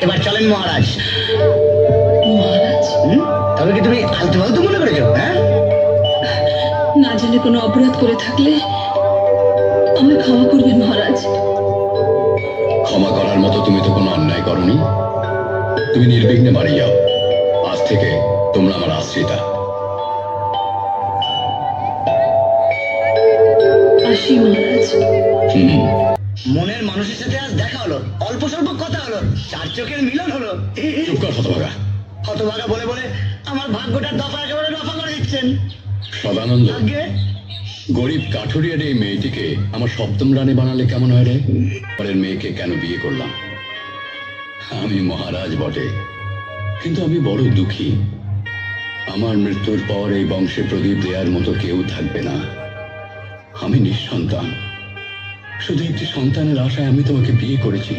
এবার চলেন মহারাজ। মহারাজ, তবে কি তুমি আলতু ফালতু মনে করেছো? হ্যাঁ, না জেনে কোনো অপরাধ করে থাকলে আমায় ক্ষমা করবেন মহারাজ। ক্ষমা করার মতো তুমি তো কোনো অন্যায় করনি। তুমি নির্বিঘ্নে বাড়ি যাও। আজ থেকে তোমরা আমার আশ্রিতা। আসি মহারাজ। মনের মানুষের সাথে আজ দেখা হলো, অল্প স্বল্প কথা হলো, চার চোখের মিলন হলো। চুপ কর হতভাগা। হতভাগা বলে বলে আমার ভাগ্যটা দফা একেবারে রফা করে দিচ্ছেন। সদানন্দ, আগে গরিব কাঠুরিয়ার এই মেয়েটিকে আমার সপ্তম রানী বানালে কেমন হয় রে? পরের মেয়েকে কেন বিয়ে করলাম? আমি মহারাজ বটে, কিন্তু আমি বড় দুঃখী। আমার মৃত্যুর পর এই বংশে প্রদীপ দেওয়ার মতো কেউ থাকবে না। আমি নিঃসন্তান। শুধু একটি সন্তানের আশায় আমি তোমাকে বিয়ে করেছি।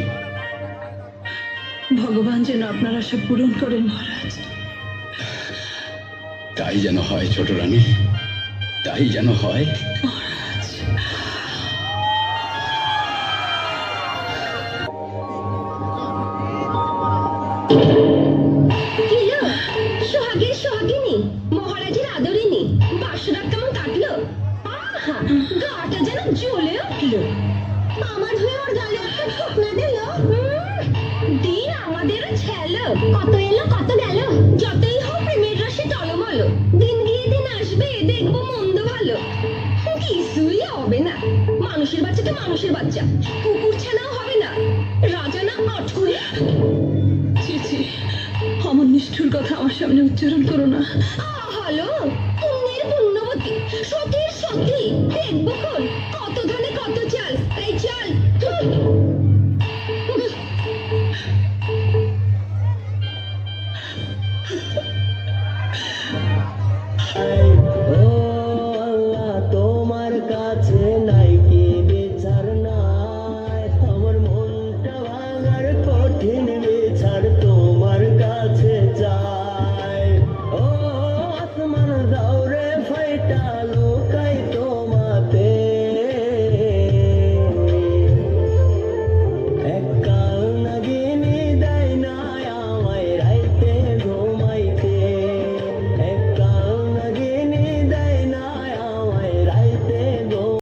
ভগবান যেন আপনার আশা পূরণ করেন মহারাজ। তাই যেন হয় ছোট রানী, তাই যেন হয়। মহারাজ, কিলো সোহাগের সোহাগিনী, মহারাজের আদরিনী, বাসরাত কেমন কাটলো? আহা, গাটা যেন জ্বলে উঠলো। আমার হয়ে ওর গালে একটা ঠোকনা দিল। দিন আমাদেরও ছেল, কত এলো কত গেল। যতই হোক প্রেমের রসে টলমল, দিন গিয়ে দিন আসবে, দেখবো মন্দ ভালো। কিছুই হবে না, মানুষের বাচ্চাকে মানুষের বাচ্চা, কুকুর ছানাও হবে না, রাজা না আঠুরে। ছি ছি, অমন নিষ্ঠুর কথা আমার সামনে উচ্চারণ করো না। হ্যালো, পুণ্যের পুণ্যবতী, সতীর সতী, দেখবো কোন কত ধানে কত চাল। এই চাল